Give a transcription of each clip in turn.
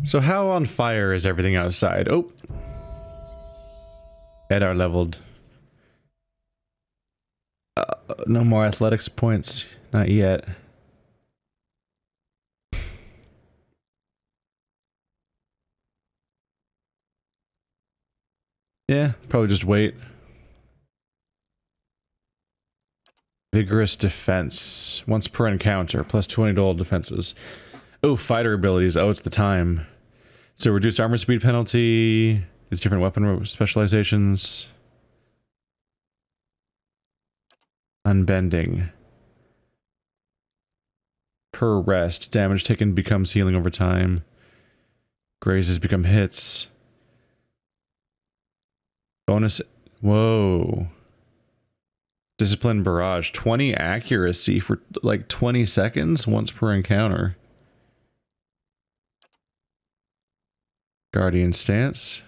So how on fire is everything outside? Oh. Edar leveled. No more athletics points. Not yet. Yeah, probably just wait. Vigorous defense. Once per encounter. Plus 20 to all defenses. Oh, fighter abilities. Oh, it's the time. So reduced armor speed penalty. It's different weapon specializations. Unbending. Per rest. Damage taken becomes healing over time. Grazes become hits. Bonus. Whoa. Discipline barrage. 20 accuracy for like 20 seconds once per encounter. Guardian stance.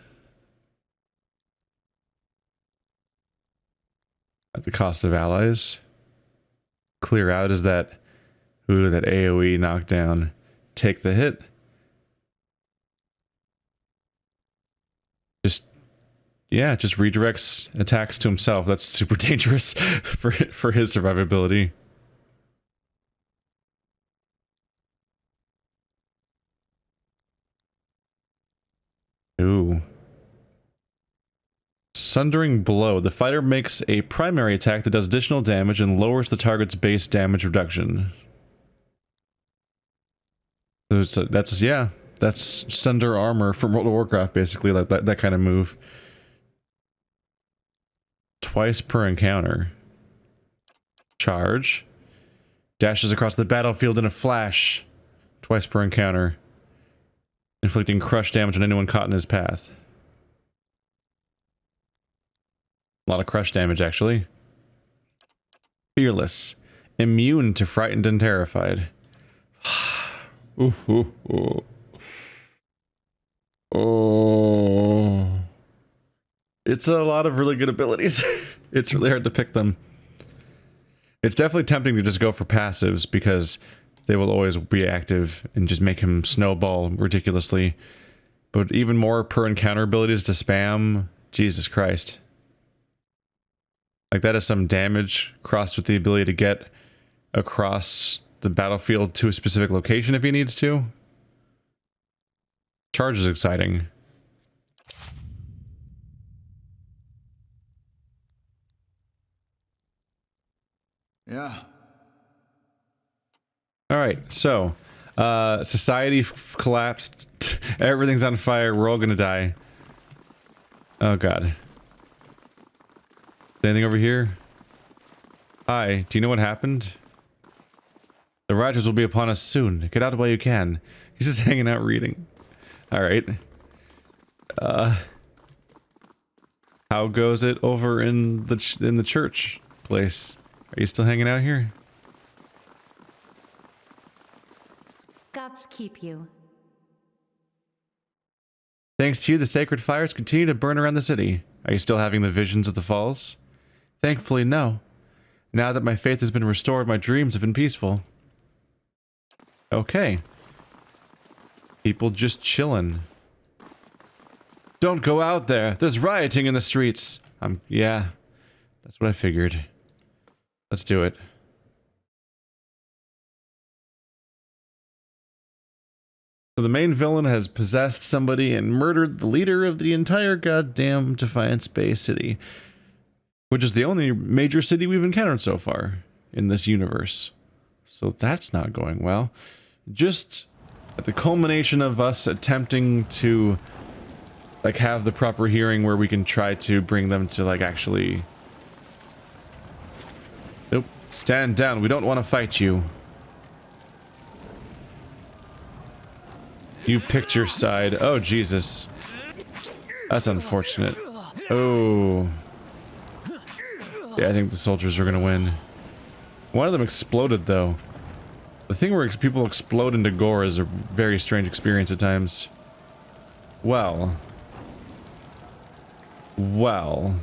At the cost of allies. Clear out is that. Ooh, that AoE knockdown. Take the hit. Yeah, just redirects attacks to himself. That's super dangerous for his survivability. Ooh. Sundering Blow. The fighter makes a primary attack that does additional damage and lowers the target's base damage reduction. So that's Sunder Armor from World of Warcraft, basically, like that kind of move. Twice per encounter. Charge. Dashes across the battlefield in a flash. Twice per encounter. Inflicting crush damage on anyone caught in his path. A lot of crush damage, actually. Fearless. Immune to frightened and terrified. Ooh, ooh, ooh. Oh. It's a lot of really good abilities. It's really hard to pick them. It's definitely tempting to just go for passives because they will always be active and just make him snowball ridiculously. But even more per encounter abilities to spam, Jesus Christ. Like that is some damage crossed with the ability to get across the battlefield to a specific location if he needs to. Charge is exciting. Yeah. Alright, so, society collapsed, everything's on fire, we're all gonna die. Oh god. Anything over here? Hi, do you know what happened? The Riders will be upon us soon, get out while you can. He's just hanging out reading. Alright. How goes it over in the church place? Are you still hanging out here? Gods keep you. Thanks to you, the sacred fires continue to burn around the city. Are you still having the visions of the falls? Thankfully, no. Now that my faith has been restored, my dreams have been peaceful. Okay. People just chilling. Don't go out there. There's rioting in the streets. Yeah. That's what I figured. Let's do it. So the main villain has possessed somebody and murdered the leader of the entire goddamn Defiance Bay city. Which is the only major city we've encountered so far in this universe. So that's not going well. Just at the culmination of us attempting to like have the proper hearing where we can try to bring them to like actually... Nope. Stand down. We don't want to fight you. You picked your side. Oh, Jesus. That's unfortunate. Oh. Yeah, I think the soldiers are gonna win. One of them exploded, though. The thing where people explode into gore is a very strange experience at times. Well. Well.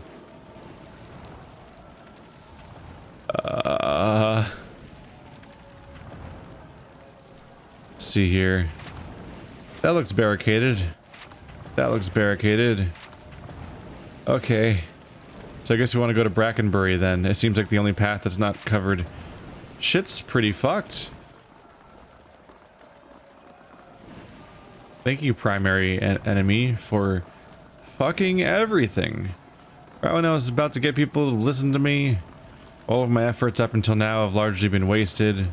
Let's see here. That looks barricaded. That looks barricaded. Okay. So I guess we want to go to Brackenbury then. It seems like the only path that's not covered. Shit's pretty fucked. Thank you, primary enemy, for fucking everything. Right when I was about to get people to listen to me, all of my efforts up until now have largely been wasted.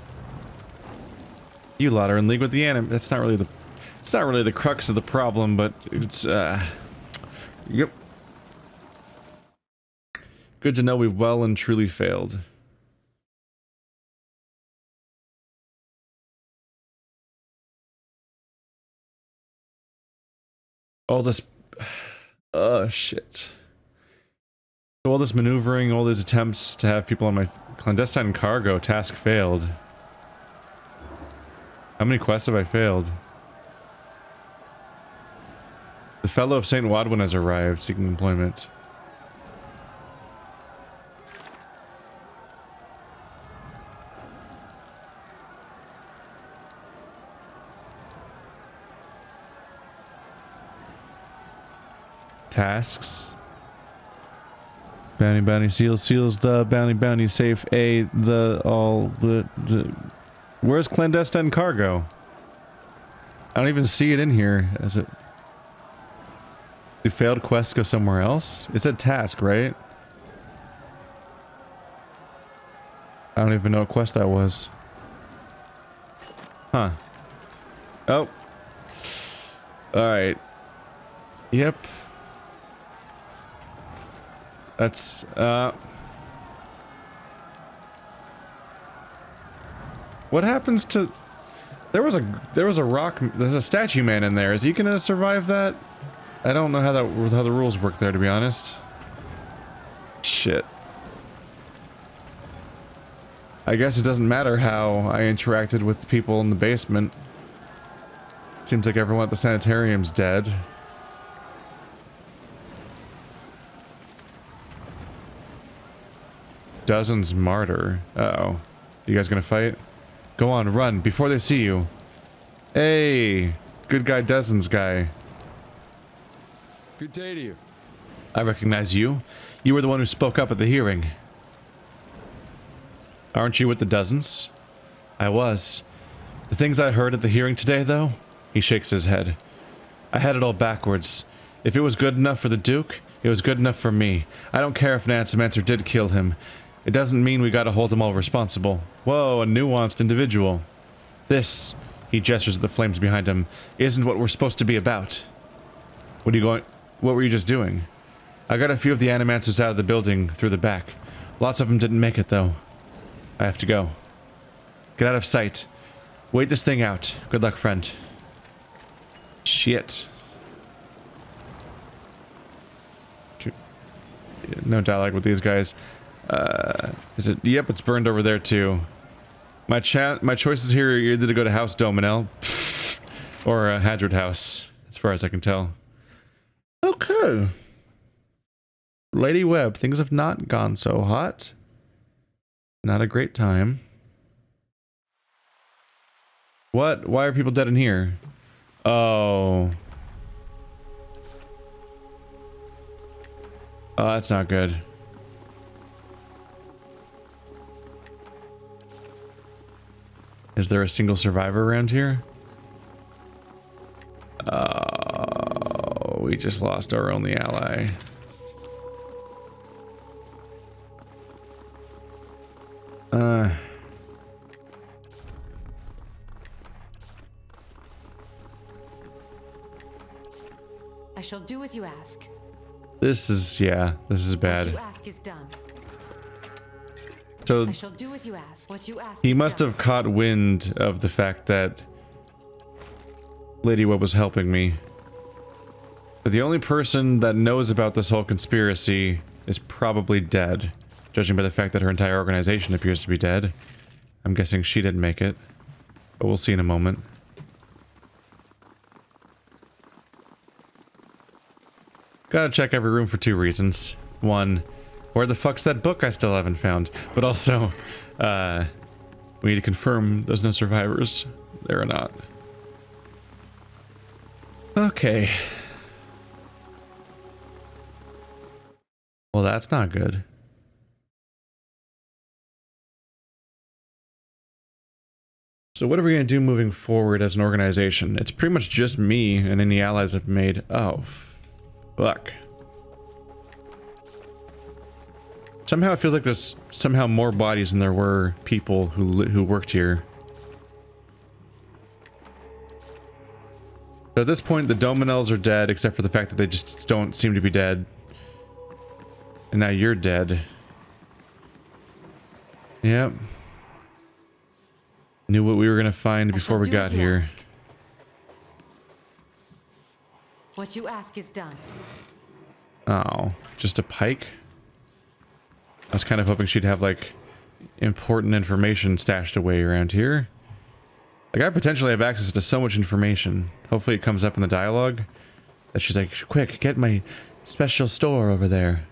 You lot are in league with the anime. That's not really the... It's not really the crux of the problem, but it's, yep. Good to know we've well and truly failed. All this... Oh, shit. So all this maneuvering, all these attempts to have people on my clandestine cargo task failed. How many quests have I failed? The fellow of St. Wadwin has arrived, seeking employment. Tasks. Bounty seals the bounty safe where's clandestine cargo? I don't even see it in here. Is it? Do failed quests go somewhere else? It said task, right? I don't even know what quest that was. Huh. Oh. Alright. Yep. That's, what happens to... There was a rock... There's a statue man in there. Is he gonna survive that? I don't know how the rules work there, to be honest. Shit. I guess it doesn't matter how I interacted with the people in the basement. Seems like everyone at the sanitarium's dead. Dozens martyr. Uh-oh. You guys gonna fight? Go on, run, before they see you. Hey! Good guy Dozens guy. Good day to you. I recognize you. You were the one who spoke up at the hearing. Aren't you with the Dozens? I was. The things I heard at the hearing today, though? He shakes his head. I had it all backwards. If it was good enough for the Duke, it was good enough for me. I don't care if Nancemancer did kill him. It doesn't mean we gotta hold them all responsible. Whoa, a nuanced individual. This, he gestures at the flames behind him, isn't what we're supposed to be about. What were you just doing? I got a few of the animancers out of the building through the back. Lots of them didn't make it, though. I have to go. Get out of sight. Wait this thing out. Good luck, friend. Shit. No dialogue with these guys. Is it? Yep, it's burned over there too. My choices here are either to go to House Dominel or Hadrid House, as far as I can tell. Okay. Lady Webb, things have not gone so hot. Not a great time. What? Why are people dead in here? Oh. Oh, that's not good. Is there a single survivor around here? Oh, we just lost our only ally. I shall do as you ask. This is, yeah, this is bad. What you ask is done. So I shall do as you ask. What you ask he is must done. have caught wind of the fact that Lady Webb was helping me. But the only person that knows about this whole conspiracy is probably dead, judging by the fact that her entire organization appears to be dead. I'm guessing she didn't make it, but we'll see in a moment. Gotta check every room for two reasons. One, where the fuck's that book I still haven't found? But also, we need to confirm there's no survivors there or not. Okay. Well, that's not good. So what are we going to do moving forward as an organization? It's pretty much just me and any allies I've made. Oh, fuck. Somehow it feels like there's somehow more bodies than there were people who worked here. So at this point, the Dominels are dead, except for the fact that they just don't seem to be dead. And now you're dead. Yep. Knew what we were gonna find before we got here. What you ask is done. Oh, just a pike? I was kind of hoping she'd have, like, important information stashed away around here. Like, I potentially have access to so much information. Hopefully it comes up in the dialogue. That she's like, quick, get my special store over there.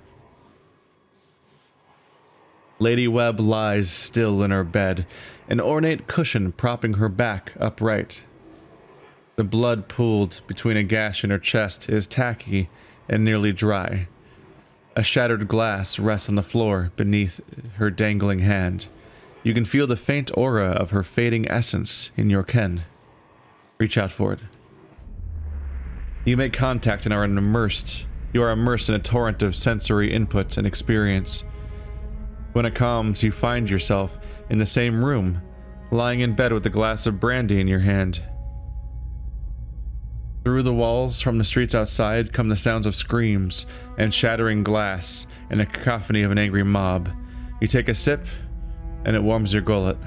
Lady Webb lies still in her bed, an ornate cushion propping her back upright. The blood pooled between a gash in her chest is tacky and nearly dry. A shattered glass rests on the floor beneath her dangling hand. You can feel the faint aura of her fading essence in your ken. Reach out for it. You make contact and are immersed. You are immersed in a torrent of sensory input and experience. When it calms, you find yourself in the same room, lying in bed with a glass of brandy in your hand. Through the walls from the streets outside come the sounds of screams and shattering glass and a cacophony of an angry mob. You take a sip, and it warms your gullet.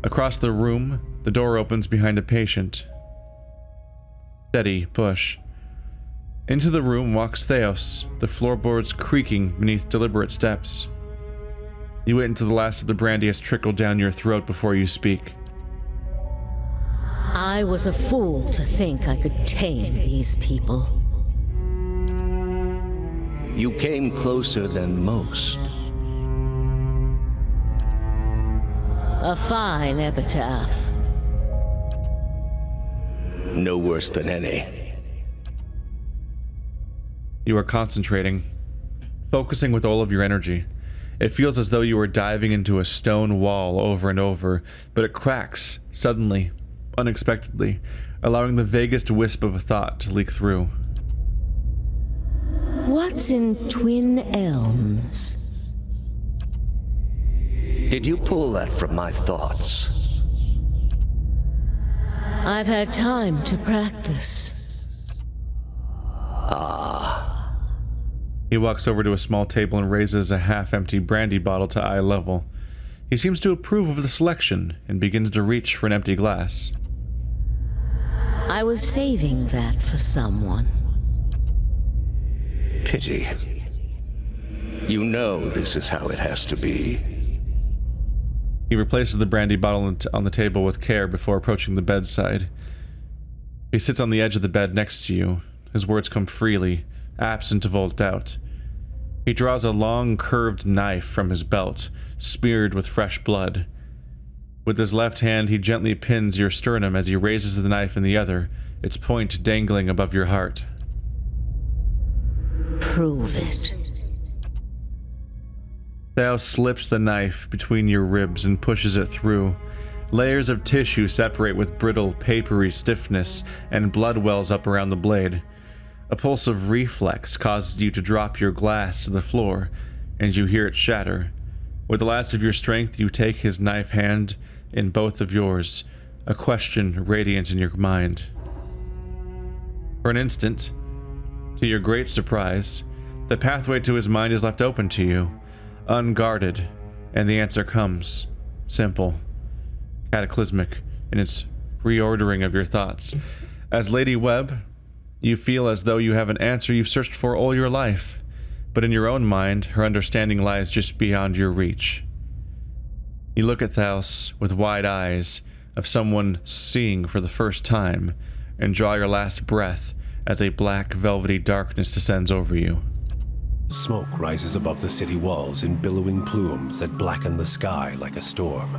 Across the room, the door opens behind a patient. Steady push. Into the room walks Theos, the floorboards creaking beneath deliberate steps. You wait until the last of the brandy has trickled down your throat before you speak. I was a fool to think I could tame these people. You came closer than most. A fine epitaph. No worse than any. You are concentrating, focusing with all of your energy. It feels as though you are diving into a stone wall over and over, but it cracks, suddenly, unexpectedly, allowing the vaguest wisp of a thought to leak through. What's in Twin Elms? Did you pull that from my thoughts? I've had time to practice. He walks over to a small table and raises a half-empty brandy bottle to eye level. He seems to approve of the selection and begins to reach for an empty glass. I was saving that for someone. Pity. You know this is how it has to be. He replaces the brandy bottle on the table with care before approaching the bedside. He sits on the edge of the bed next to you. His words come freely, absent of all doubt. He draws a long, curved knife from his belt, smeared with fresh blood. With his left hand, he gently pins your sternum as he raises the knife in the other, its point dangling above your heart. Prove it. Thou slips the knife between your ribs and pushes it through. Layers of tissue separate with brittle, papery stiffness, and blood wells up around the blade. A pulse of reflex causes you to drop your glass to the floor, and you hear it shatter. With the last of your strength, you take his knife hand in both of yours, a question radiant in your mind. For an instant, to your great surprise, the pathway to his mind is left open to you, unguarded, and the answer comes. Simple, cataclysmic in its reordering of your thoughts. As Lady Webb, you feel as though you have an answer you've searched for all your life, but in your own mind, her understanding lies just beyond your reach. You look at Thaus with wide eyes of someone seeing for the first time, and draw your last breath as a black, velvety darkness descends over you. Smoke rises above the city walls in billowing plumes that blacken the sky like a storm.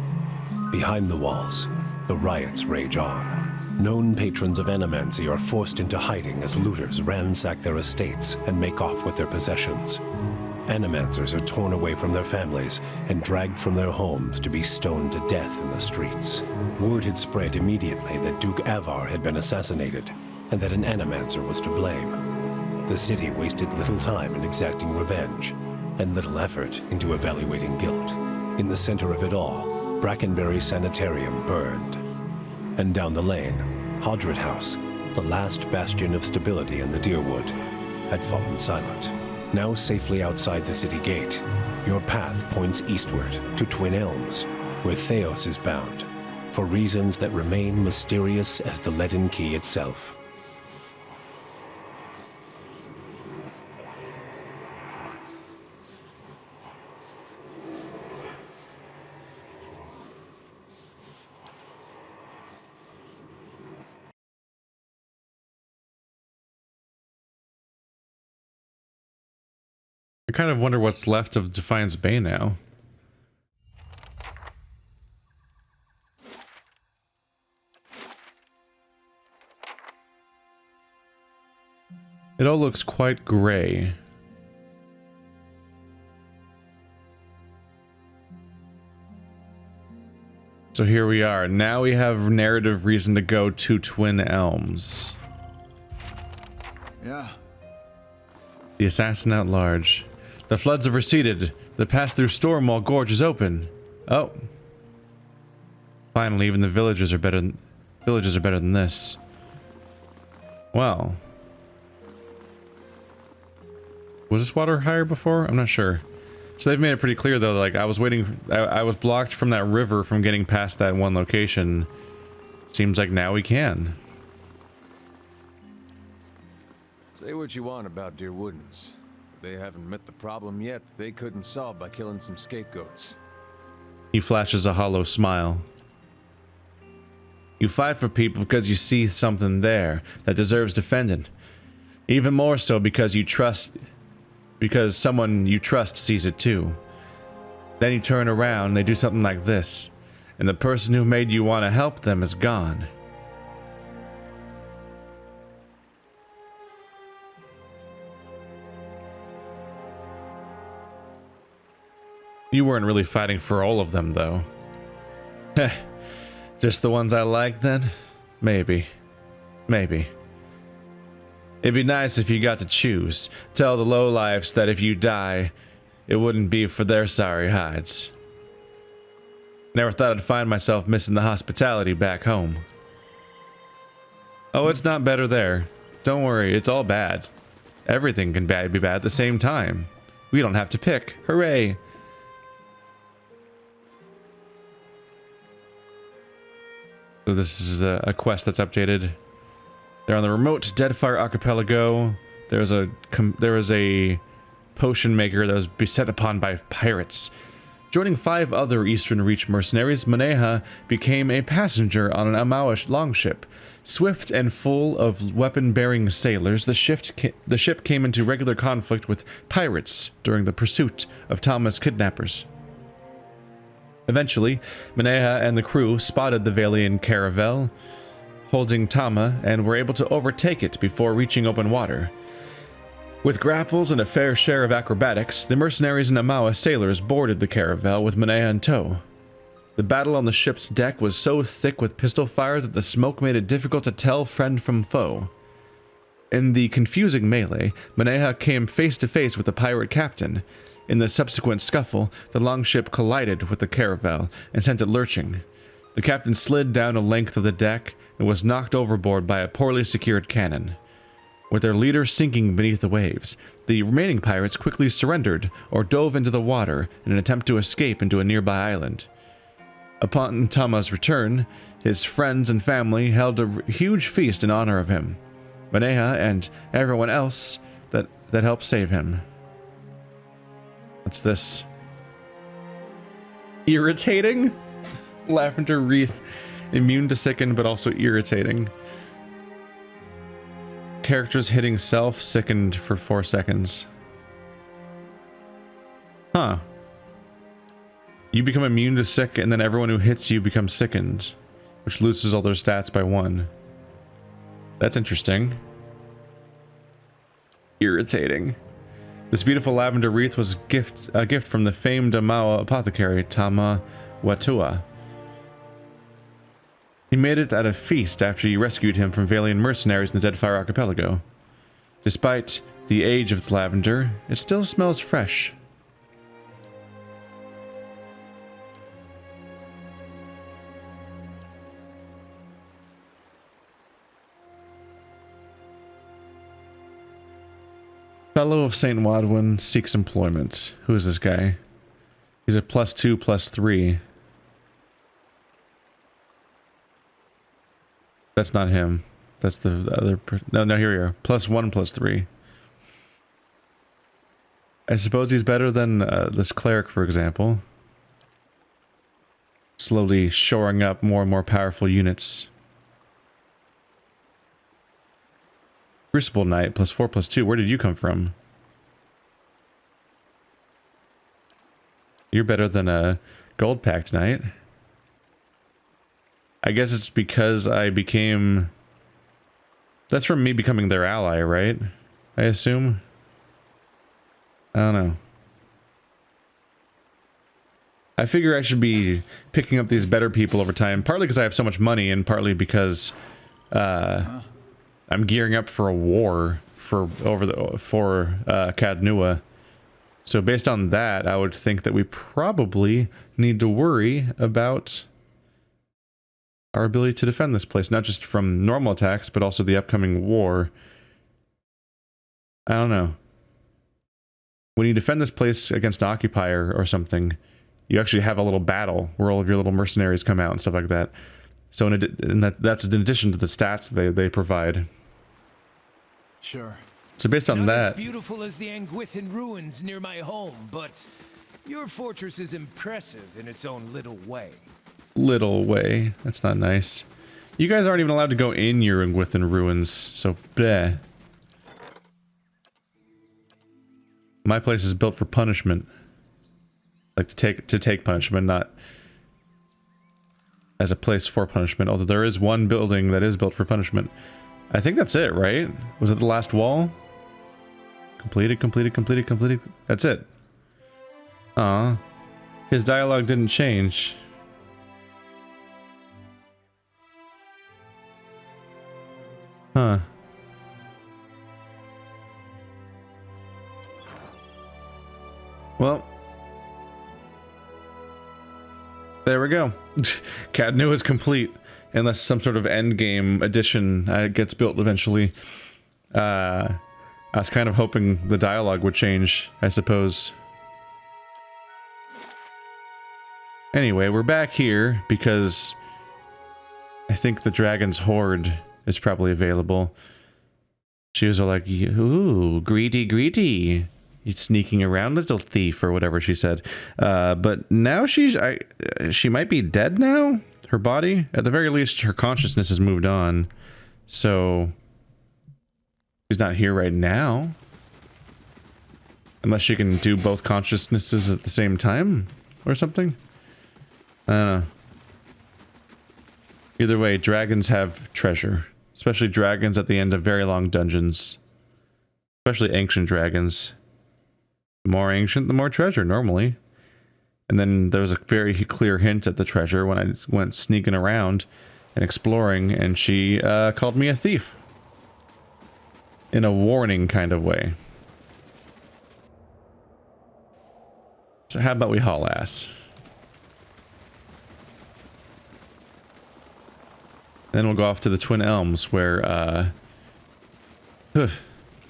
Behind the walls, the riots rage on. Known patrons of animancy are forced into hiding as looters ransack their estates and make off with their possessions. Animancers are torn away from their families and dragged from their homes to be stoned to death in the streets. Word had spread immediately that Duke Avar had been assassinated and that an animancer was to blame. The city wasted little time in exacting revenge and little effort into evaluating guilt. In the center of it all, Brackenberry Sanitarium burned. And down the lane, Hodred House, the last bastion of stability in the Deerwood, had fallen silent. Now safely outside the city gate, your path points eastward to Twin Elms, where Theos is bound, for reasons that remain mysterious as the leaden key itself. I kind of wonder what's left of Defiance Bay now. It all looks quite gray. So here we are. Now we have narrative reason to go to Twin Elms. Yeah. The assassin at large. The floods have receded. The pass-through Stormwall Gorge is open. Oh. Finally, even the villagers are better than this. Well. Was this water higher before? I'm not sure. So they've made it pretty clear though, like I was waiting, I was blocked from that river from getting past that one location. Seems like now we can. Say what you want about Deerwoodens. They haven't met the problem yet they couldn't solve by killing some scapegoats. He flashes a hollow smile. You fight for people because you see something there that deserves defending. Even more so because someone you trust sees it too. Then you turn around and they do something like this, and the person who made you want to help them is gone. You weren't really fighting for all of them, though. Heh. Just the ones I like, then? Maybe. Maybe. It'd be nice if you got to choose. Tell the lowlifes that if you die, it wouldn't be for their sorry hides. Never thought I'd find myself missing the hospitality back home. Oh, it's not better there. Don't worry, it's all bad. Everything can be bad at the same time. We don't have to pick. Hooray! So this is a quest that's updated. They're on the remote Deadfire Archipelago. There was a potion maker that was beset upon by pirates. Joining 5 other Eastern Reach mercenaries, Maneha became a passenger on an Amawish longship. Swift and full of weapon-bearing sailors, the ship came into regular conflict with pirates during the pursuit of Tama's kidnappers. Eventually, Maneha and the crew spotted the Valian caravel holding Tama and were able to overtake it before reaching open water. With grapples and a fair share of acrobatics, the mercenaries and Amawa sailors boarded the caravel with Maneha in tow. The battle on the ship's deck was so thick with pistol fire that the smoke made it difficult to tell friend from foe. In the confusing melee, Maneha came face to face with the pirate captain. In the subsequent scuffle, the longship collided with the caravel and sent it lurching. The captain slid down a length of the deck and was knocked overboard by a poorly secured cannon. With their leader sinking beneath the waves, the remaining pirates quickly surrendered or dove into the water in an attempt to escape into a nearby island. Upon Tama's return, his friends and family held a huge feast in honor of him, Maneha and everyone else that helped save him. What's this? Irritating? Lavender wreath. Immune to sicken, but also irritating. Characters hitting self sickened for 4 seconds. Huh. You become immune to sick, and then everyone who hits you becomes sickened, which loses all their stats by 1. That's interesting. Irritating. This beautiful lavender wreath was a gift from the famed Amawa apothecary, Tama Watua. He made it at a feast after you rescued him from Valian mercenaries in the Deadfire Archipelago. Despite the age of the lavender, it still smells fresh. Fellow of St. Wadwin seeks employment. Who is this guy? He's a +2, +3. That's not him. That's the other. No, here we are. +1, +3. I suppose he's better than this cleric, for example. Slowly shoring up more and more powerful units. Crucible Knight, +4, +2. Where did you come from? You're better than a Gold Pact Knight. I guess it's because I became... That's from me becoming their ally, right? I assume? I don't know. I figure I should be picking up these better people over time, partly because I have so much money, and partly because I'm gearing up for a war for Cadnua. So based on that, I would think that we probably need to worry about our ability to defend this place, not just from normal attacks, but also the upcoming war. I don't know. When you defend this place against an occupier or something, you actually have a little battle where all of your little mercenaries come out and stuff like that. So that's in addition to the stats they provide. Sure. So based on Not that... as beautiful as the Angwithan ruins near my home, but your fortress is impressive in its own little way. Little way. That's not nice. You guys aren't even allowed to go in your Angwithan ruins, so bleh. My place is built for punishment. Like to take punishment, not as a place for punishment. Although there is one building that is built for punishment. I think that's it, right? Was it the last wall? Completed, completed, completed, completed. That's it. Aw. His dialogue didn't change. Huh. Well. There we go. Cadnu is complete. Unless some sort of endgame edition gets built eventually. I was kind of hoping the dialogue would change, I suppose. Anyway, we're back here because I think the Dragon's Horde is probably available. She was all like, ooh, greedy, greedy. You sneaking around, little thief, or whatever she said. But now she might be dead now? Her body? At the very least, her consciousness has moved on. So... she's not here right now. Unless she can do both consciousnesses at the same time? Or something? I don't know. Either way, dragons have treasure. Especially dragons at the end of very long dungeons. Especially ancient dragons. The more ancient, the more treasure, normally. And then there was a very clear hint at the treasure when I went sneaking around and exploring, and she called me a thief. In a warning kind of way. So how about we haul ass? Then we'll go off to the Twin Elms, where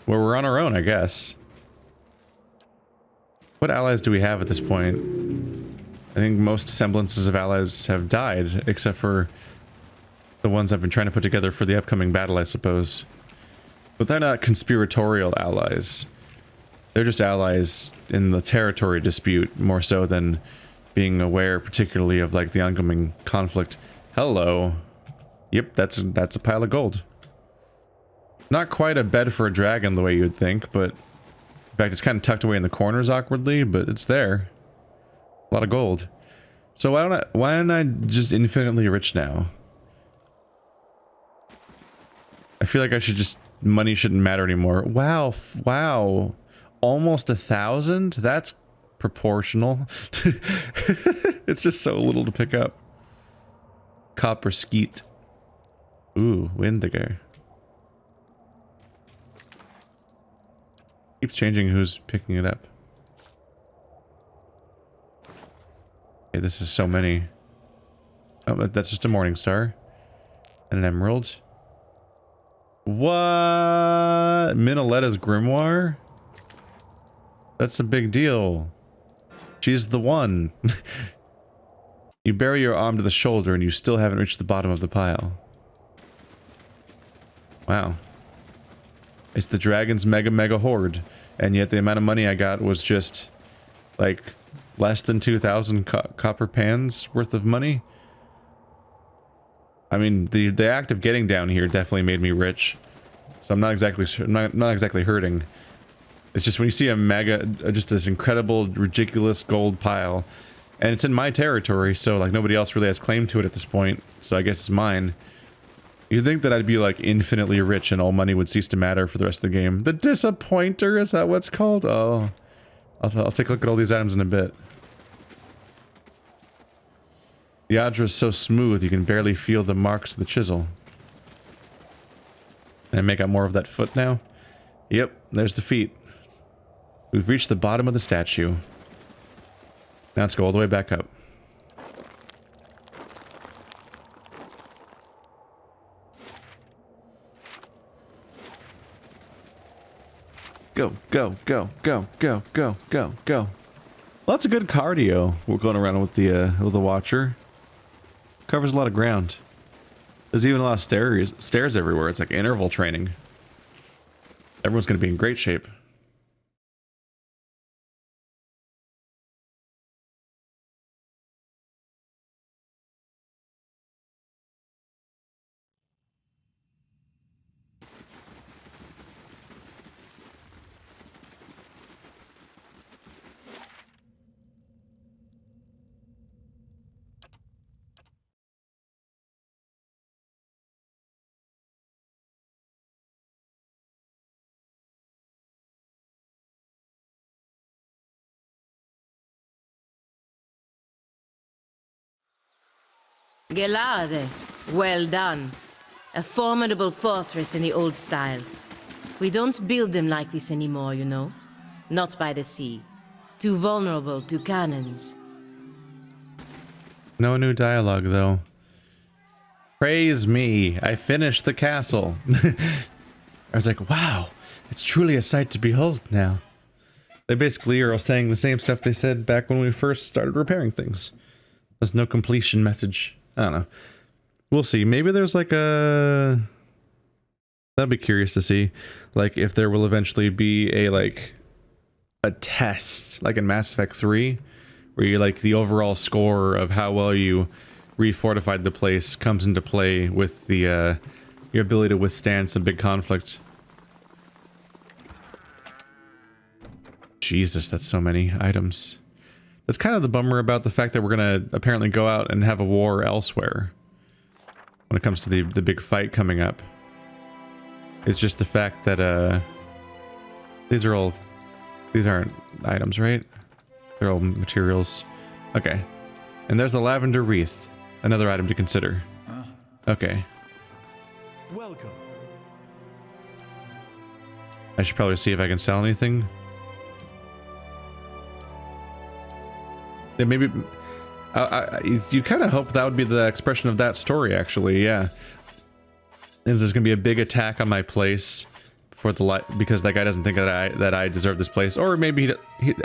we're on our own, I guess. What allies do we have at this point? I think most semblances of allies have died, except for the ones I've been trying to put together for the upcoming battle, I suppose. But they're not conspiratorial allies. They're just allies in the territory dispute, more so than being aware particularly of, like, the oncoming conflict. Hello. Yep, that's a pile of gold. Not quite a bed for a dragon the way you'd think, but... in fact, it's kind of tucked away in the corners awkwardly, but it's there. A lot of gold. So why am I just infinitely rich now? I feel like I should just... money shouldn't matter anymore. Wow. Wow. Almost 1,000? That's proportional. It's just so little to pick up. Copper skeet. Ooh, Windigo. Keeps changing who's picking it up. Okay, this is so many. Oh, that's just a morning star. And an emerald. What? Minnaletta's grimoire? That's a big deal. She's the one. You bury your arm to the shoulder and you still haven't reached the bottom of the pile. Wow. It's the dragon's mega hoard. And yet the amount of money I got was just like less than 2,000 copper pans worth of money. I mean, the act of getting down here definitely made me rich. So I'm not exactly not exactly hurting. It's just when you see just this incredible, ridiculous gold pile, and it's in my territory, so like nobody else really has claim to it at this point, so I guess it's mine. You'd think that I'd be like infinitely rich and all money would cease to matter for the rest of the game. The Disappointer, is that what it's called? Oh, I'll take a look at all these items in a bit. The Adra is so smooth you can barely feel the marks of the chisel. Can I make out more of that foot now? Yep, there's the feet. We've reached the bottom of the statue. Now let's go all the way back up. Go, go, go, go, go, go, go, go. Lots of good cardio. We're going around with the Watcher. Covers a lot of ground. There's even a lot of stairs everywhere. It's like interval training. Everyone's going to be in great shape. Gelade, well done. A formidable fortress in the old style. We don't build them like this anymore, you know. Not by the sea. Too vulnerable to cannons. No new dialogue, though. Praise me, I finished the castle. I was like, wow, it's truly a sight to behold now. They basically are all saying the same stuff they said back when we first started repairing things. There's no completion message. I don't know. We'll see. Maybe there's like a... That'd be curious to see. Like, if there will eventually be a test, like in Mass Effect 3, where you like the overall score of how well you refortified the place comes into play with the your ability to withstand some big conflict. Jesus, that's so many items. That's kind of the bummer about the fact that we're gonna apparently go out and have a war elsewhere when it comes to the big fight coming up. It's just the fact that these aren't items, right? They're all materials. Okay. And there's the lavender wreath, another item to consider. Okay. Welcome. I should probably see if I can sell anything. Yeah, maybe you kind of hope that would be the expression of that story, actually. Yeah, there's going to be a big attack on my place for the because that guy doesn't think that I deserve this place, or maybe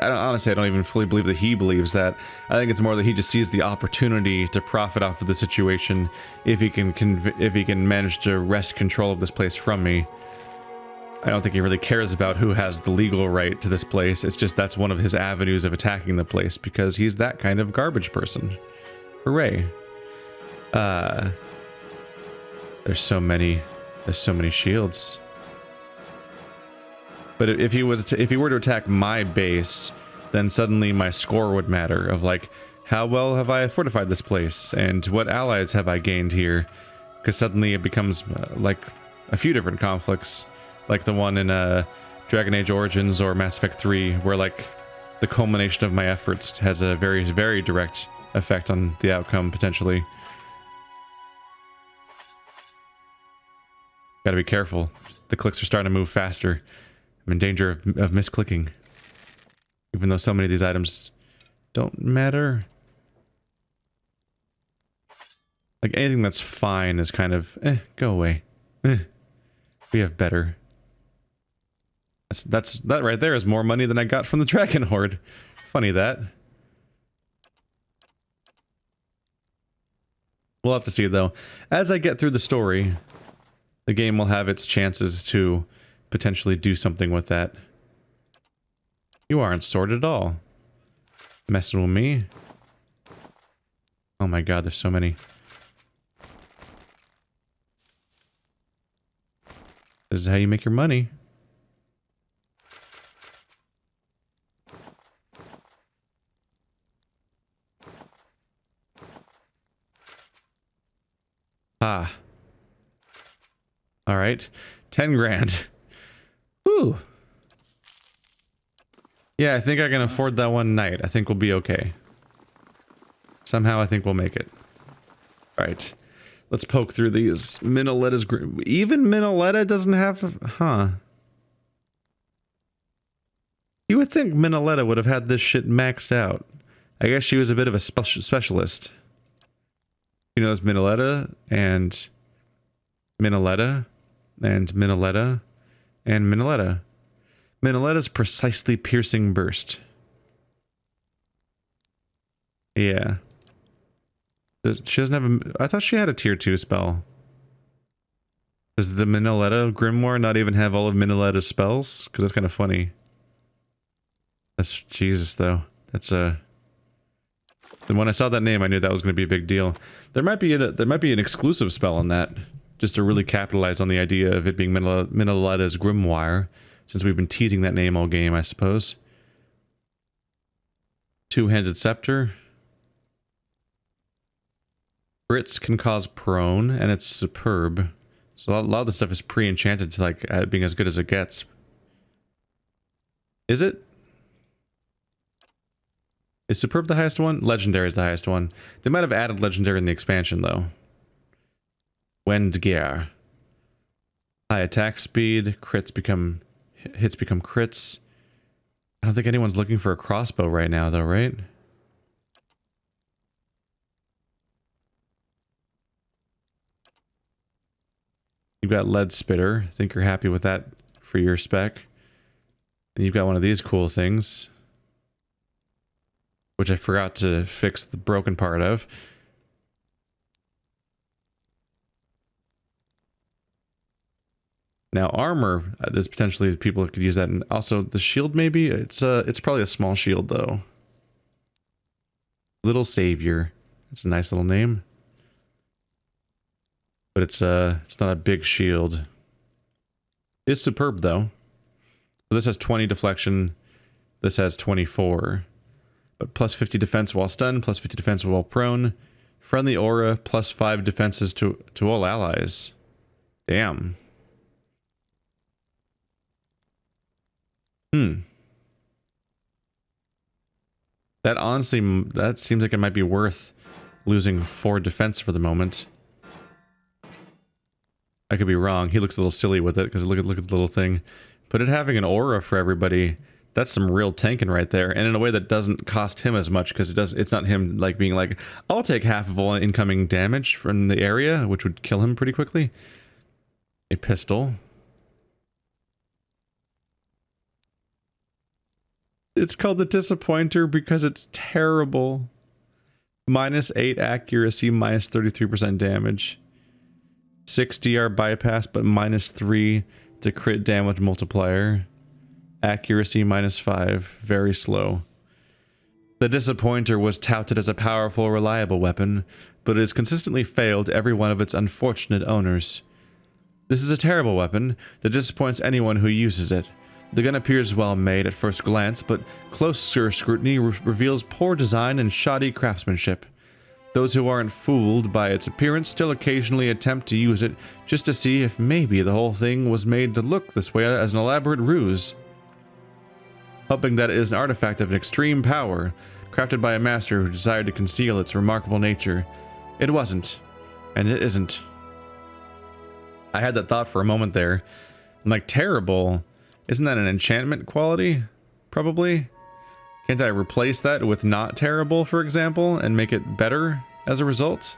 honestly, I don't even fully believe that he believes that. I think it's more that he just sees the opportunity to profit off of the situation if he can manage to wrest control of this place from me. I don't think he really cares about who has the legal right to this place. It's just that's one of his avenues of attacking the place because he's that kind of garbage person. Hooray. There's so many shields. But if he were to attack my base, then suddenly my score would matter of like, how well have I fortified this place and what allies have I gained here? Because suddenly it becomes like a few different conflicts, like the one in Dragon Age Origins or Mass Effect 3, where like the culmination of my efforts has a very, very direct effect on the outcome, potentially. Gotta be careful. The clicks are starting to move faster. I'm in danger of misclicking. Even though so many of these items don't matter. Like anything that's fine is kind of, go away. We have better. That right there is more money than I got from the Dragon Horde. Funny that. We'll have to see though. As I get through the story, the game will have its chances to potentially do something with that. You aren't sorted at all. Messing with me? Oh my god, there's so many. This is how you make your money. Ah. Alright. 10 grand. Woo! Yeah, I think I can afford that one night. I think we'll be okay. Somehow I think we'll make it. Alright. Let's poke through these. Minoletta's... Even Minoletta doesn't have... Huh. You would think Minoletta would have had this shit maxed out. I guess she was a bit of a specialist. You know, it's Minoletta, and... Minoletta, and Minoletta, and Minoletta. Minoletta's precisely piercing burst. Yeah. She doesn't have a... I thought she had a tier 2 spell. Does the Minoletta Grimoire not even have all of Minoletta's spells? Because that's kind of funny. That's... Jesus, though. That's a... And when I saw that name, I knew that was going to be a big deal. There might be an exclusive spell on that. Just to really capitalize on the idea of it being Minoletta's Grimoire. Since we've been teasing that name all game, I suppose. Two-handed scepter. Crits can cause prone, and it's superb. So a lot of the stuff is pre-enchanted to like being as good as it gets. Is it? Is superb the highest one? Legendary is the highest one. They might have added legendary in the expansion though. Wendgear. High attack speed, hits become crits. I don't think anyone's looking for a crossbow right now though, right? You've got lead spitter. I think you're happy with that for your spec. And you've got one of these cool things. Which I forgot to fix the broken part of. Now armor, there's potentially people that could use that, and also the shield maybe. It's probably a small shield though. Little Savior. It's a nice little name. But it's not a big shield. It's superb though. So this has 20 deflection. This has 24. But plus 50 defense while stunned, plus 50 defense while prone. Friendly aura, plus 5 defenses to all allies. Damn. That honestly, that seems like it might be worth losing 4 defense for the moment. I could be wrong. He looks a little silly with it because look at the little thing. But it having an aura for everybody, that's some real tanking right there. And in a way that doesn't cost him as much because it's not him like being like, I'll take half of all incoming damage from the area, which would kill him pretty quickly. A pistol. It's called the Disappointer because it's terrible. -8 accuracy, -33% damage. 6 DR bypass, but -3 to crit damage multiplier. Accuracy -5, very slow. The Disappointer was touted as a powerful, reliable weapon, but it has consistently failed every one of its unfortunate owners. This is a terrible weapon that disappoints anyone who uses it. The gun appears well made at first glance, but closer scrutiny reveals poor design and shoddy craftsmanship. Those who aren't fooled by its appearance still occasionally attempt to use it just to see if maybe the whole thing was made to look this way as an elaborate ruse. Hoping that it is an artifact of an extreme power, crafted by a master who desired to conceal its remarkable nature. It wasn't, and it isn't. I had that thought for a moment there. I'm like, terrible. Isn't that an enchantment quality? Probably. Can't I replace that with not terrible, for example, and make it better as a result?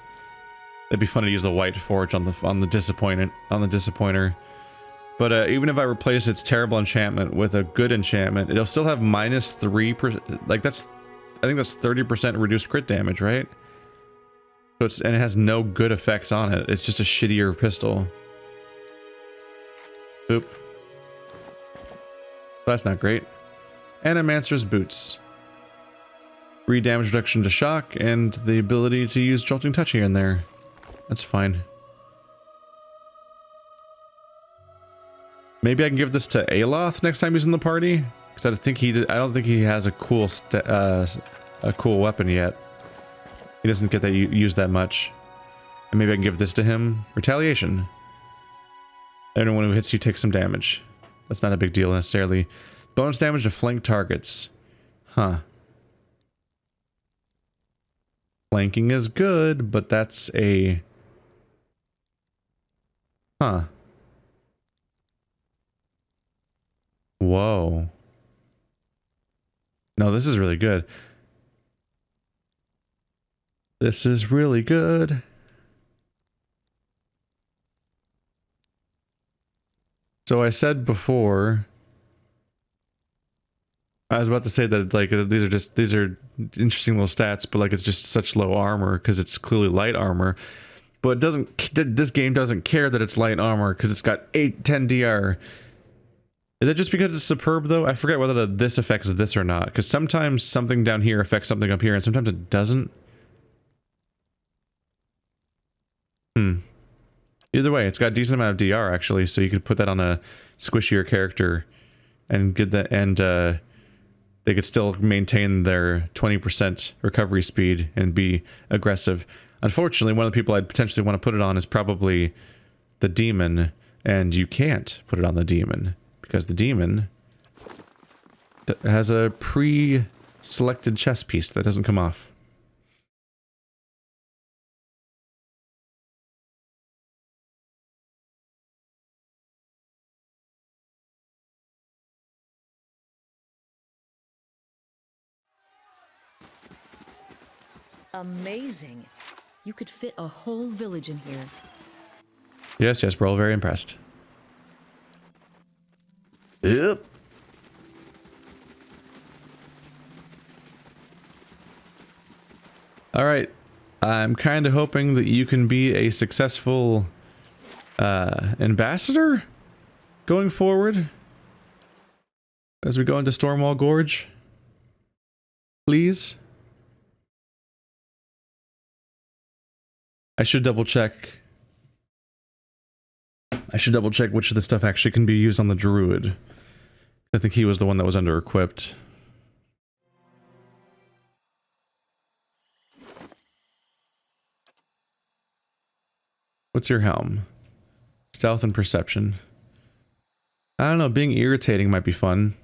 It'd be fun to use the white forge on the disappointer. But even if I replace its terrible enchantment with a good enchantment, it'll still have -3%. Like I think that's 30% reduced crit damage, right? So and it has no good effects on it. It's just a shittier pistol. Boop. That's not great. Animancer's boots. 3 damage reduction to shock and the ability to use jolting touch here and there. That's fine. Maybe I can give this to Aloth next time he's in the party, because I don't think he has a cool weapon yet. He doesn't get that used that much. And maybe I can give this to him. Retaliation. Anyone who hits you takes some damage. That's not a big deal necessarily. Bonus damage to flank targets. Huh. Flanking is good, but that's a... Huh. Whoa. No, this is really good. This is really good. So I said before, I was about to say that like these are interesting little stats, but like it's just such low armor because it's clearly light armor. But this game doesn't care that it's light armor because it's got 10 DR. Is it just because it's superb though? I forget whether this affects this or not, because sometimes something down here affects something up here and sometimes it doesn't. Either way, it's got a decent amount of DR actually, so you could put that on a squishier character and get that, and they could still maintain their 20% recovery speed and be aggressive. Unfortunately, one of the people I'd potentially want to put it on is probably the demon, and you can't put it on the demon because the demon has a pre-selected chest piece that doesn't come off. Amazing. You could fit a whole village in here. Yes, we're all very impressed. Yep. Alright. I'm kind of hoping that you can be a successful ambassador going forward as we go into Stormwall Gorge. Please. I should double check. Which of the stuff actually can be used on the druid. I think he was the one that was under equipped. What's your helm? Stealth and perception. I don't know, being irritating might be fun.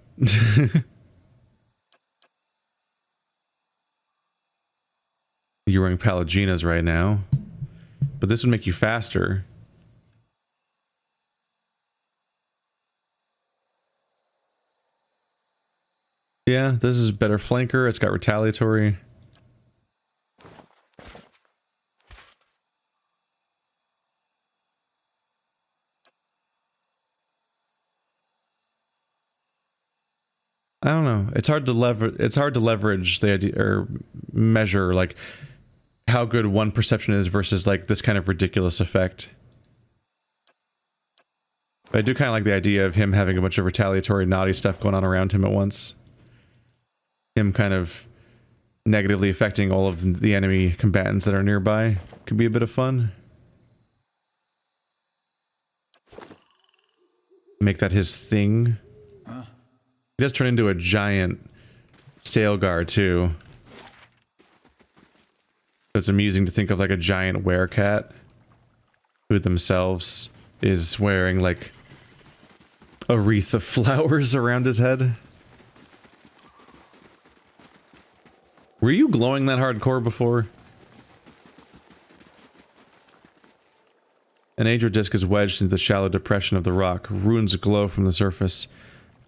You're wearing Palaginas right now. But this would make you faster. Yeah, this is better flanker. It's got retaliatory. I don't know. It's hard to leverage the idea or measure like how good one perception is versus like this kind of ridiculous effect. But I do kind of like the idea of him having a bunch of retaliatory naughty stuff going on around him at once. Him kind of negatively affecting all of the enemy combatants that are nearby. Could be a bit of fun. Make that his thing. He does turn into a giant Stalgar too. So it's amusing to think of like a giant werecat who themselves is wearing like a wreath of flowers around his head. Were you glowing that hardcore before? An Aedra disc is wedged into the shallow depression of the rock. Runes glow from the surface.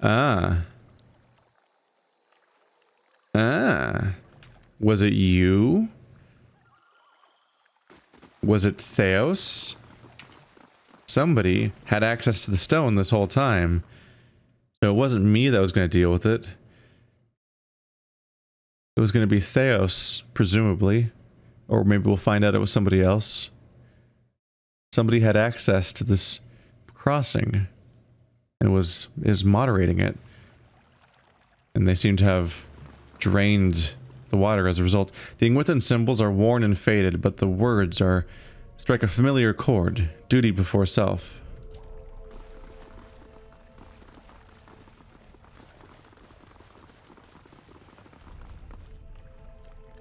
Ah. Ah. Was it you? Was it Theos? Somebody had access to the stone this whole time. So it wasn't me that was going to deal with it. It was going to be Theos, presumably. Or maybe we'll find out it was somebody else. Somebody had access to this crossing and is moderating it. And they seem to have drained the water as a result. The Ingwithan symbols are worn and faded, but the words strike a familiar chord. Duty before self.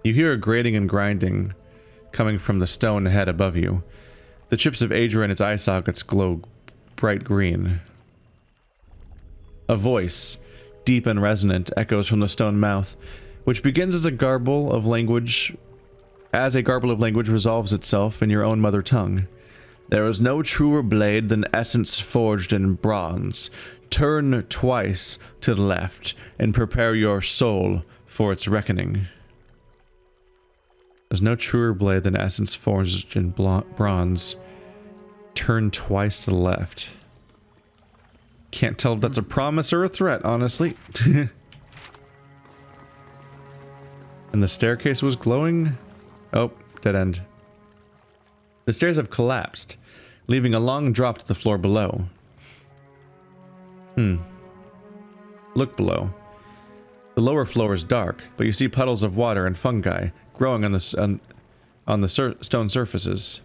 You hear a grating and grinding coming from the stone head above you. The chips of Aedra and its eye sockets glow bright green. A voice, deep and resonant, echoes from the stone mouth, which begins as a garble of language resolves itself in your own mother tongue. There is no truer blade than essence forged in bronze. Turn twice to the left and prepare your soul for its reckoning. There's no truer blade than essence forged in bronze. Turn twice to the left. Can't tell if that's a promise or a threat, honestly. And the staircase was glowing? Oh, dead end. The stairs have collapsed, leaving a long drop to the floor below. Look below. The lower floor is dark, but you see puddles of water and fungi growing on the stone surfaces.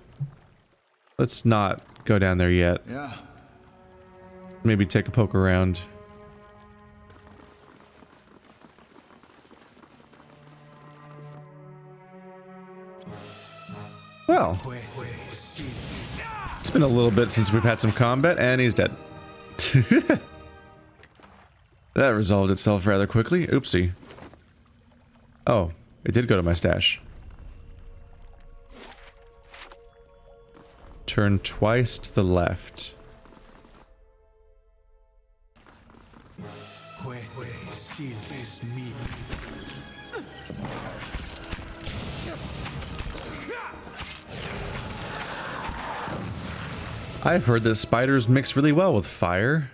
Let's not go down there yet. Yeah. Maybe take a poke around. Well, it's been a little bit since we've had some combat, and he's dead. That resolved itself rather quickly. Oopsie. Oh, it did go to my stash. Turn twice to the left. I've heard that spiders mix really well with fire.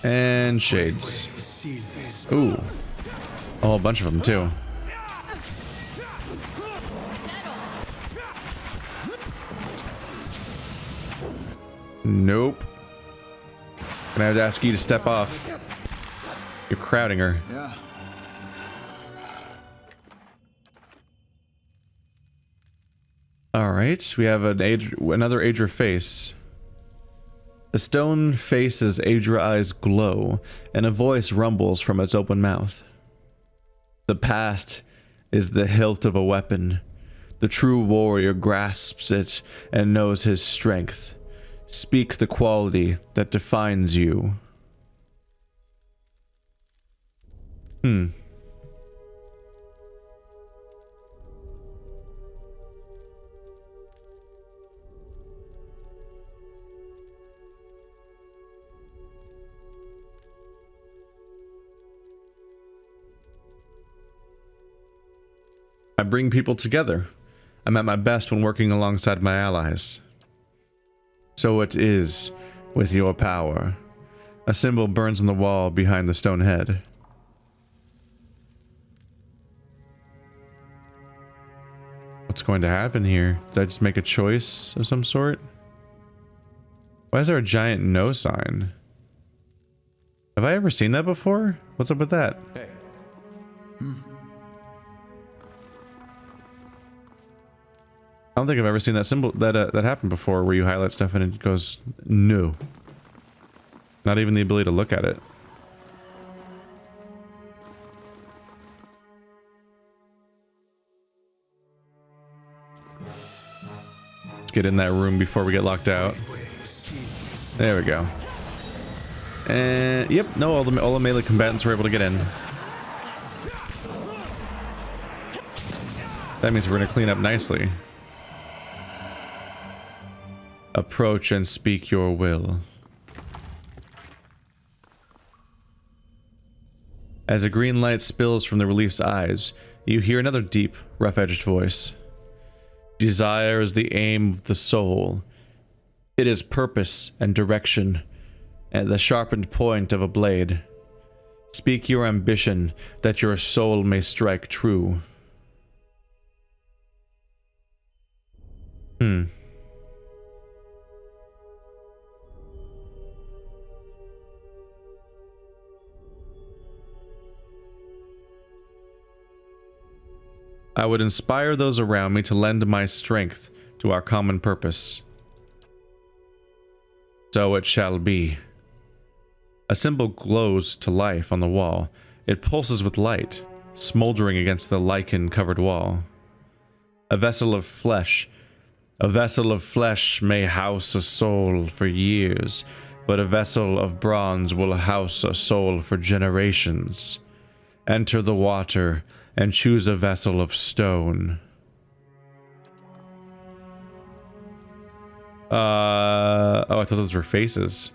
And shades. Ooh. A whole bunch of them, too. Nope. Gonna have to ask you to step off. You're crowding her. Yeah. Alright, we have another Aedra face. The stone face's Aedra eyes glow, and a voice rumbles from its open mouth. The past is the hilt of a weapon. The true warrior grasps it and knows his strength. Speak the quality that defines you. I bring people together. I'm at my best when working alongside my allies. So it is with your power. A symbol burns on the wall behind the stone head. What's going to happen here? Did I just make a choice of some sort? Why is there a giant no sign? Have I ever seen that before? What's up with that? Hey. I don't think I've ever seen that symbol that happen before, where you highlight stuff and it goes no. Not even the ability to look at it. get in that room before we get locked out. There we go. And yep, no, all the melee combatants were able to get in. That means we're gonna clean up nicely. Approach and speak your will. As a green light spills from the relief's eyes, you hear another deep, rough-edged voice. Desire is the aim of the soul. It is purpose and direction, and the sharpened point of a blade. Speak your ambition, that your soul may strike true. I would inspire those around me to lend my strength to our common purpose. So it shall be. A symbol glows to life on the wall. It pulses with light, smoldering against the lichen-covered wall. A vessel of flesh. A vessel of flesh may house a soul for years, but a vessel of bronze will house a soul for generations. Enter the water and choose a vessel of stone. Oh, I thought those were faces.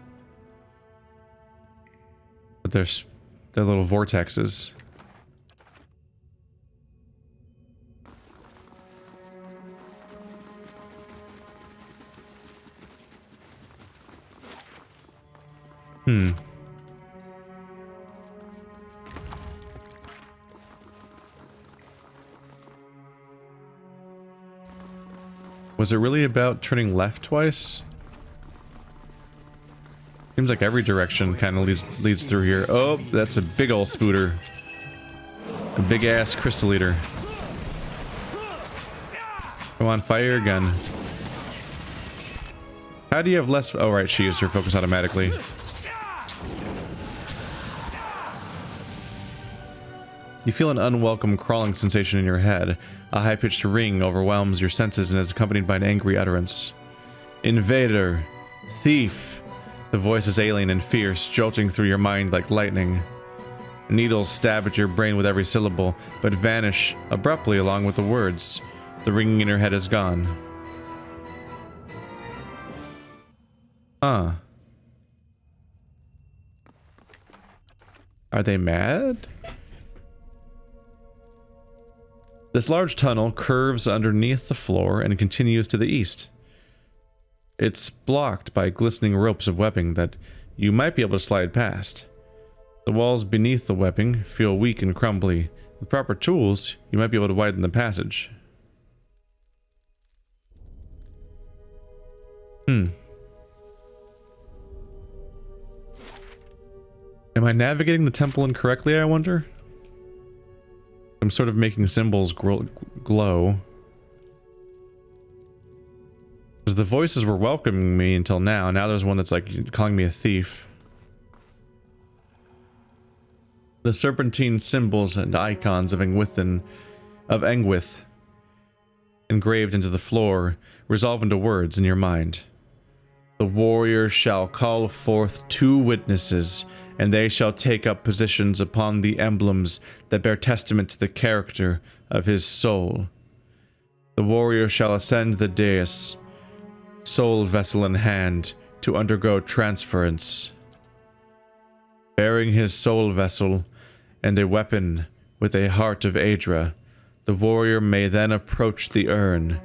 But they're little vortexes. Was it really about turning left twice? Seems like every direction kind of leads through here. Oh, that's a big ol' spooter. A big ass crystal eater. Come on, fire your gun. How do you have less? Oh, right, she used her focus automatically. You feel an unwelcome crawling sensation in your head. A high-pitched ring overwhelms your senses and is accompanied by an angry utterance. Invader! Thief! The voice is alien and fierce, jolting through your mind like lightning. Needles stab at your brain with every syllable, but vanish abruptly along with the words. The ringing in your head is gone. Huh. Are they mad? This large tunnel curves underneath the floor and continues to the east. It's blocked by glistening ropes of webbing that you might be able to slide past. The walls beneath the webbing feel weak and crumbly. With proper tools, you might be able to widen the passage. Am I navigating the temple incorrectly, I wonder? I'm sort of making symbols glow. Because the voices were welcoming me until now. Now there's one that's like calling me a thief. The serpentine symbols and icons of Engwith engraved into the floor resolve into words in your mind. The warrior shall call forth 2 witnesses, and they shall take up positions upon the emblems that bear testament to the character of his soul. The warrior shall ascend the dais, soul vessel in hand, to undergo transference. Bearing his soul vessel and a weapon with a heart of Aedra, the warrior may then approach the urn.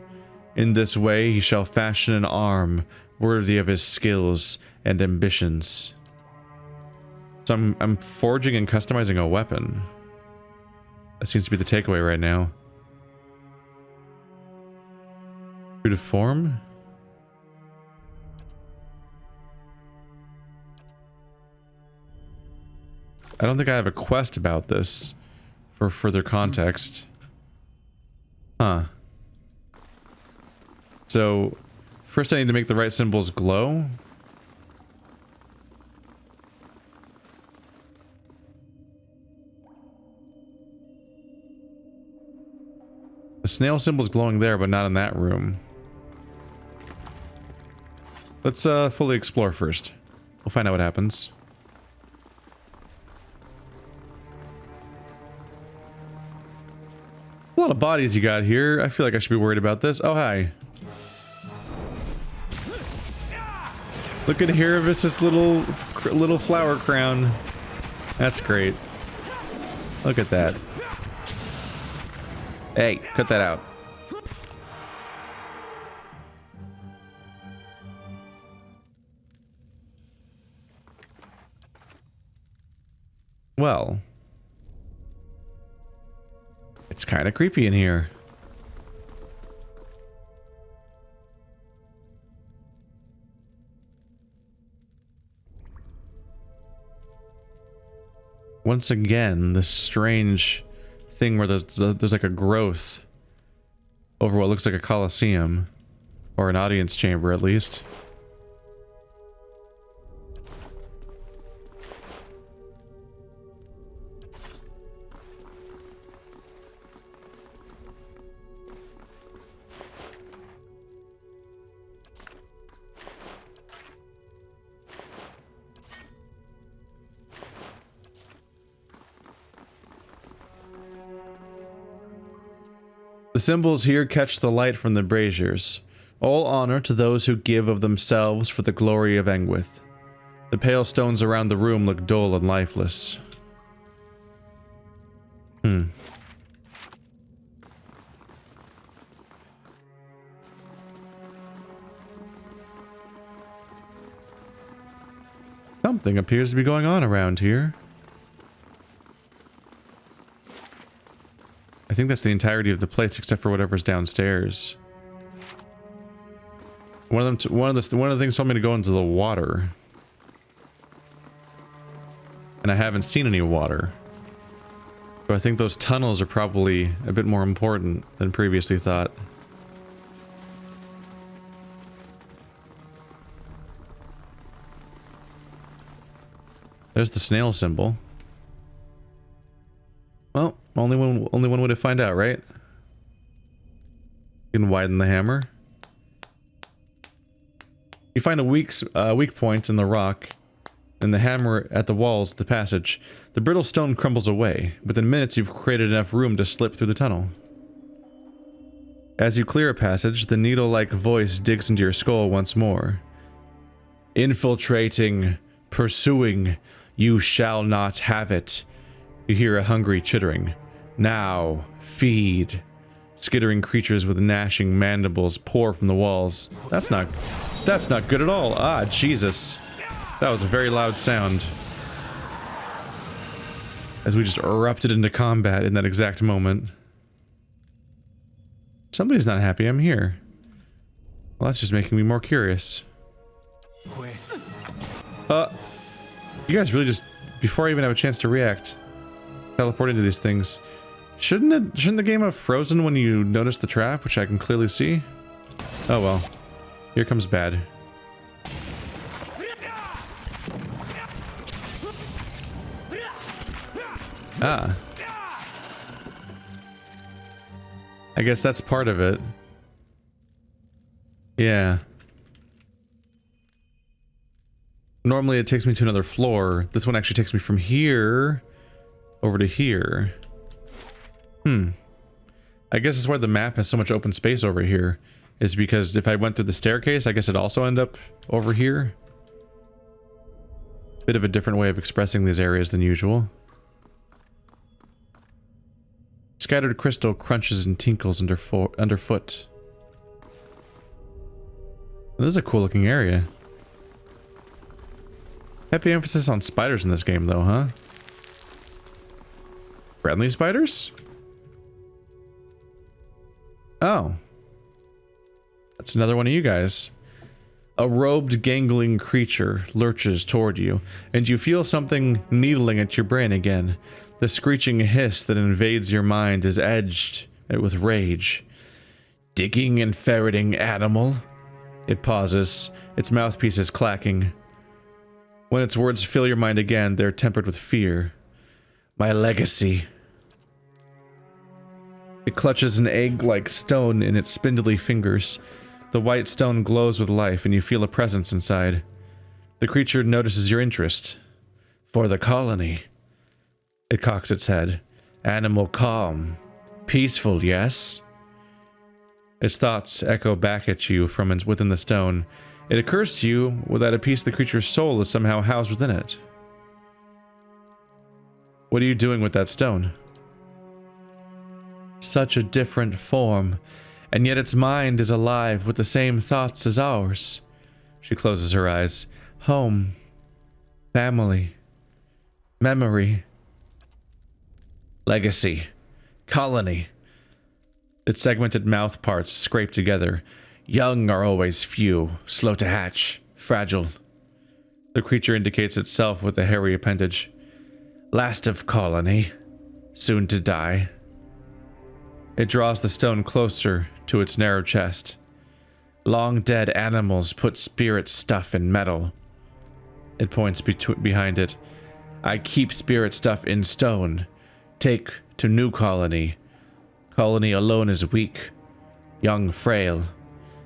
In this way he shall fashion an arm worthy of his skills and ambitions. So I'm forging and customizing a weapon. That seems to be the takeaway right now. True to form? I don't think I have a quest about this for further context. Huh. So, first I need to make the right symbols glow. The snail symbol's glowing there, but not in that room. Let's fully explore first. We'll find out what happens. A lot of bodies you got here. I feel like I should be worried about this. Oh, hi. Look at Heravis's little flower crown. That's great. Look at that. Hey, cut that out. Well, it's kind of creepy in here. Once again, this strange thing where there's like a growth over what looks like a coliseum, or an audience chamber at least. The symbols here catch the light from the braziers. All honor to those who give of themselves for the glory of Engwith. The pale stones around the room look dull and lifeless. Something appears to be going on around here. I think that's the entirety of the place, except for whatever's downstairs. One of the things told me to go into the water, and I haven't seen any water. So I think those tunnels are probably a bit more important than previously thought. There's the snail symbol. Well, only one way to find out, right? You can widen the hammer. You find a weak point in the rock, and the hammer at the walls of the passage. The brittle stone crumbles away. Within minutes, you've created enough room to slip through the tunnel. As you clear a passage, the needle-like voice digs into your skull once more. Infiltrating, pursuing, you shall not have it. You hear a hungry chittering. Now, feed. Skittering creatures with gnashing mandibles pour from the walls. That's not good at all. Ah, Jesus. That was a very loud sound. As we just erupted into combat in that exact moment. Somebody's not happy I'm here. Well, that's just making me more curious. You guys really just, before I even have a chance to react, teleport into these things. Shouldn't the game have frozen when you notice the trap, which I can clearly see? Oh well. Here comes bad. Ah. I guess that's part of it. Yeah. Normally it takes me to another floor. This one actually takes me from here over to here. I guess that's why the map has so much open space over here. Is because if I went through the staircase, I guess it'd also end up over here. Bit of a different way of expressing these areas than usual. Scattered crystal crunches and tinkles underfoot. This is a cool looking area. Heavy emphasis on spiders in this game though, huh? Friendly spiders? Oh. That's another one of you guys. A robed, gangling creature lurches toward you, and you feel something needling at your brain again. The screeching hiss that invades your mind is edged with rage. Digging and ferreting animal? It pauses, its mouthpiece is clacking. When its words fill your mind again, they're tempered with fear. My legacy. It clutches an egg-like stone in its spindly fingers. The white stone glows with life, and you feel a presence inside. The creature notices your interest. For the colony. It cocks its head. Animal calm. Peaceful, yes? Its thoughts echo back at you from within the stone. It occurs to you that a piece of the creature's soul is somehow housed within it. What are you doing with that stone? Such a different form, and yet its mind is alive with the same thoughts as ours. She closes her eyes. Home. Family. Memory. Legacy. Colony. Its segmented mouth parts scrape together. Young are always few, slow to hatch, fragile. The creature indicates itself with a hairy appendage. Last of colony. Soon to die. It draws the stone closer to its narrow chest. Long dead animals put spirit stuff in metal. It points behind it. I keep spirit stuff in stone. Take to new colony. Colony alone is weak. Young, frail.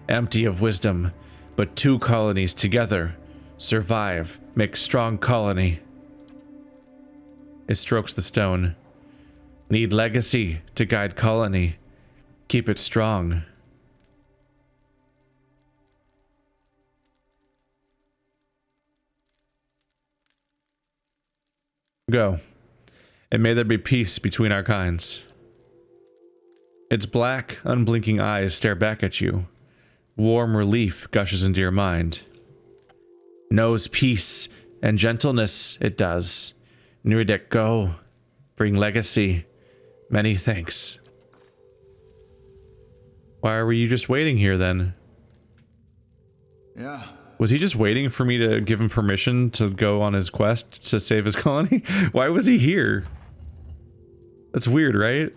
Empty of wisdom. But two colonies together. Survive. Make strong colony. It strokes the stone. Need legacy to guide colony. Keep it strong. Go. And may there be peace between our kinds. Its black, unblinking eyes stare back at you. Warm relief gushes into your mind. Knows peace and gentleness, it does. Nuridek, go. Bring legacy. Many thanks. Why were you just waiting here then? Yeah. Was he just waiting for me to give him permission to go on his quest to save his colony? Why was he here? That's weird, right?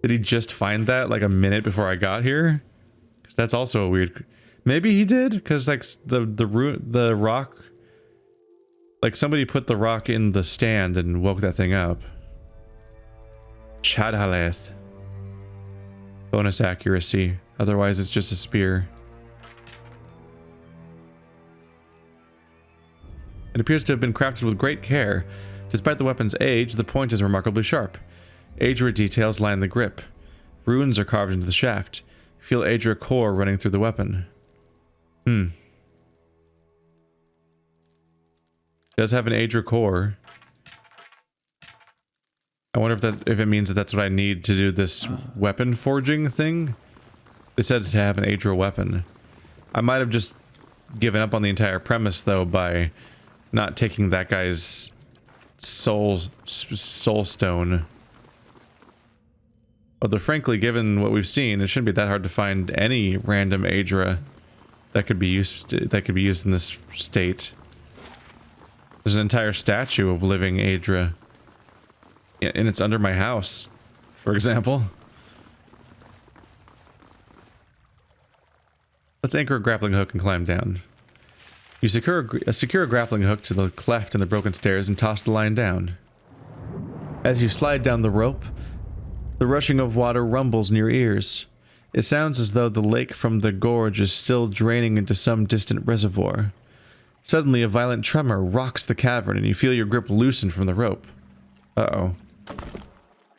Did he just find that like a minute before I got here? Because that's also a weird... Maybe he did, because like the rock... Like somebody put the rock in the stand and woke that thing up. Chadhaleth. Bonus accuracy. Otherwise it's just a spear. It appears to have been crafted with great care. Despite the weapon's age, the point is remarkably sharp. Adria details line the grip. Runes are carved into the shaft. Feel Adria core running through the weapon. It does have an Adria core. I wonder if it means that that's what I need to do this weapon forging thing. They said to have an Adria weapon. I might have just given up on the entire premise though by not taking that guy's soul stone. Although frankly, given what we've seen, it shouldn't be that hard to find any random Adria that could be used in this state. There's an entire statue of living Adria. And it's under my house, for example. Let's anchor a grappling hook and climb down. You secure a grappling hook to the cleft in the broken stairs and toss the line down. As you slide down the rope, the rushing of water rumbles in your ears. It sounds as though the lake from the gorge is still draining into some distant reservoir. Suddenly, a violent tremor rocks the cavern and you feel your grip loosen from the rope. Uh-oh.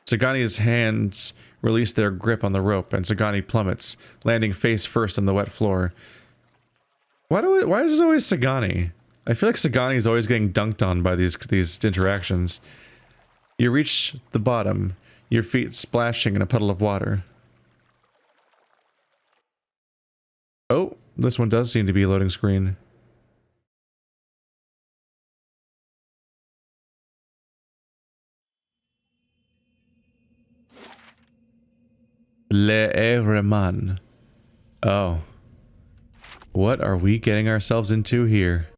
Sagani's hands release their grip on the rope and Sagani plummets, landing face first on the wet floor. Why is it always Sagani? I feel like Sagani is always getting dunked on by these interactions. You reach the bottom, your feet splashing in a puddle of water. Oh, this one does seem to be a loading screen. Le Ereman. Oh. What are we getting ourselves into here?